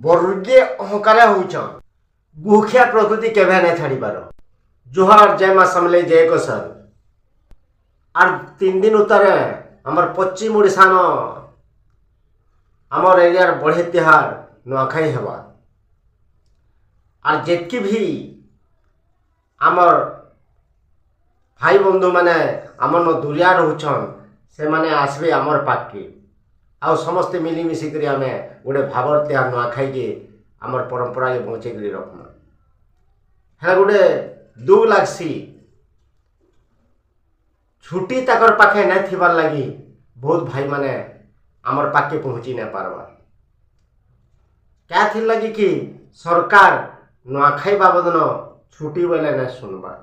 बरुगे अहंकार होचन गुखिया प्रकृति केभे नहीं छाड़ीबार। जुहार जय माँ समले जय कोसर। आर 3 दिन उतर आमर पश्चिम ओडिशा न आमर एरियार बढ़े तिहार नुआखाई हेबा। आर जेतकी भी आमर भाई बंधु माने आमर न दुरिया रोचन से माने आसबे आमर पाखके आउ समस्ते मिलीमिशी करी आमे गोटे भावर तिहार नुआखाई के आमर परंपरा के बचे करी रखमा। है गोटे दुख लागसी छुट्टी तकर पाखे नहीं थिबार लगी बहुत भाई माने आमर पाखे पहुँची नहीं पारबार। क्या थी लगी कि सरकार नुआखाई बाबद न छुट्टी बोले नहीं सुनबार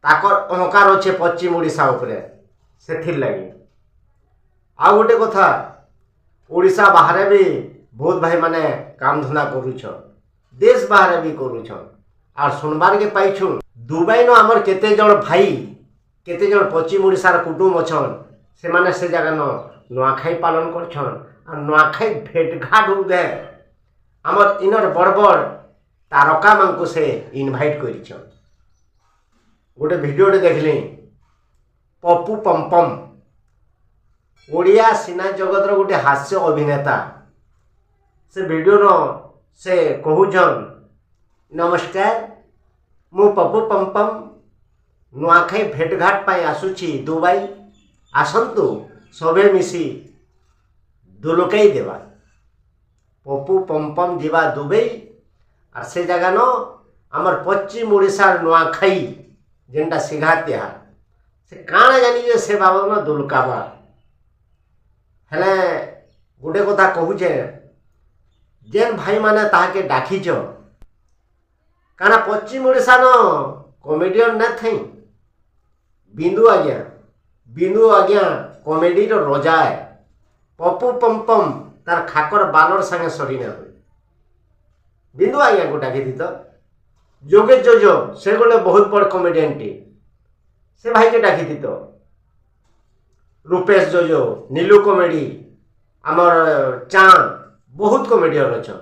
ताकर अहंकार अच्छे पश्चिम ओडिशा उपरे से लगी। आ गोटे कथा ओडिशा बाहर भी बहुत भाई माने काम धंदा करुछ देश बाहर भी करुछ आर सुनबार के पाइछु दुबई न आमर केते जण भाई केते जण पश्चिम ओडिशार कुटुंब अछन से माने से जगह न नुआखाई पालन करछन आ नुआखाई भेटघाट होदे आमर इनर बड़ बड़ तारका मानकु से इनवाइट करिछन। गोटे वीडियो देखली पप्पू पमपम ओडिया सिना जगत रो गोटे हास्य अभिनेता से वीडियो न से कहूछन नमस्कार मु पप्पू पमपम नुआखाई भेटघाट पाई आसुची दुबई आसंतु सबे मिसी दुलुकाई देवा। पप्पू पमपम जीवा दुबई आर से जगह न आमर पश्चिम ओडिशार नुआखाई जेनटा सिघा तिहार से काଣା जानी जे से बाबद न दुलकाबा। हेले गोटे कथा कहूचे जेन भाई माने ताके डाकिच काना पश्चिम ओडिशा न कॉमेडियन न थई बिंदु आज्ञा कॉमेडी रो रजा है। पप्पू पमपम तार खाकर बालर संगे सरी न हुई बिंदु आज्ञा को डाकी तो जोगे जोजो से गोटे बहुत बड़ कॉमेडियन टी से भाई के डाकी दी तो रूपेश जोजो नीलू कॉमेडी आमर चांद बहुत कॉमेडियन अच्छन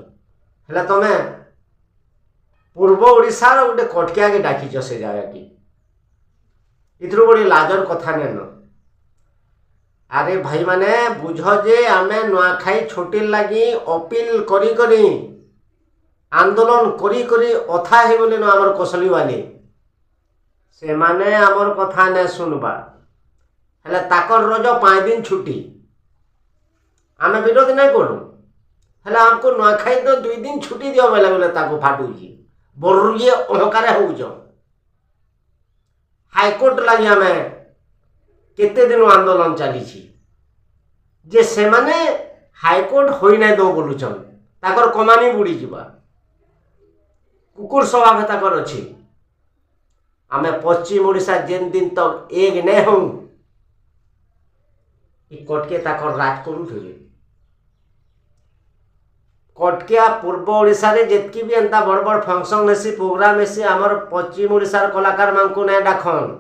हेला तमे पूर्व ओडिशार गोटे कटकिया के डाकिच से जगह की इथरो बड़ी लाजर कथा नेन। अरे भाई माने बुझ जे आमे नुआखाई छुट्टी लगी अपील करी करी आंदोलन करी करी अथा हे बोले न आमर कोसली वाली से माने आमर कथा ने सुनबा हेले ताकर रज 5 दिन छुट्टी आमे विरोध नहीं करूँ हेले हमको नुआखाई तो 2 दिन छुट्टी दियो बोले बोले ताको फाटुची बरुगे अहंकार होउछ। हाईकोर्ट लगी आमे केते दिन आंदोलन चली जे से माने हाईकोर्ट होई नहीं दो बोलुछन ताकर कमानी बुड़ी जीवा कुकुर स्वभाव ताकर अछि। आमे पश्चिम ओडिशा जेन दिन तक एक नहीं हो कटके ताकर राज करू कटकिया पूर्व ओडिशा रे जेतकी भी एंता बड़ बड़ फंक्शन हेसी प्रोग्राम हेसी आमर पश्चिम ओडिशार कलाकार मानकु नहीं डाखन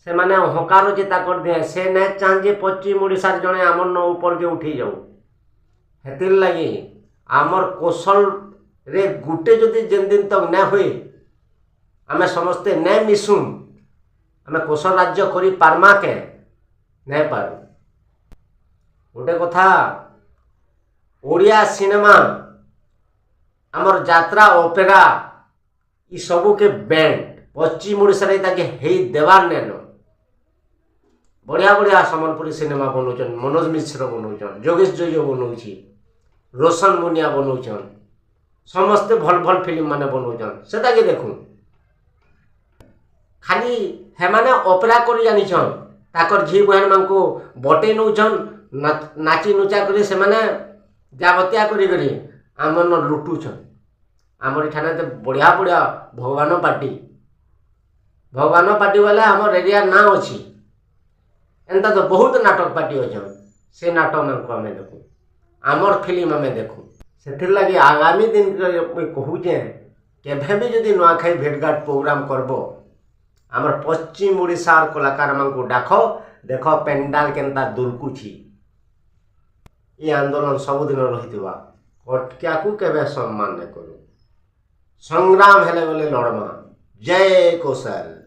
से माने अहंकार जे ताकर दे से नहीं चाह जे पश्चिम ओडिशार जने आमर न ऊपर के उठी जाऊ हेतिर लगी आमर कौशल रे गुटे जदि जेन दिन तक नहीं हुए आमे समस्ते नहीं मिसुम आमे कौशल राज्य करी पारमा के नहीं पारू। गोटे कथा ओडिया सिनेमा आमर यात्रा ओपेरा ई सबू के बैंड पश्चिम ओडिशा रे ताके हेई देवार नेन बढ़िया बढ़िया सम्बलपुरी सिनेमा बनौछन मनोज मिश्र बनौछन जोगेश जोजो बनौछि रोशन मुनिया बनौछन समस्ते भल भल फिल्म माने बनौछन सेटा के देखूं खाली हे माने ओपेरा करी जानिछन ताकर झी बहन मानको बटे नौछन नाची नुचा करी से माने जाबतिया करी करी आमन लुटुछन। आमर ठाने तो बढ़िया बढ़िया भगवान पार्टी वाले आमर एरिया ना अच्छी एंता तो बहुत नाटक पार्टी अच्छन से नाटक मानक आम देखूँ आमर फिल्म आम देखूँ से लगी आगामी दिन कहूचे केभे भी जदि नुआखाई भेटघाट प्रोग्राम करब आमर पश्चिम ओडिशार कलाकार मानक डाक देख पेंडाल केनता दुलकुची ये आंदोलन सबुदिन रही କଟକିଆକୁ କେବେ ସମ୍ମାନ ନାଇଁ କରୁ। ସଂଗ୍ରାମ ହେଲେ ବୋଲେ ଲଢ଼ମା। ଜୟ କୋଶାଲ।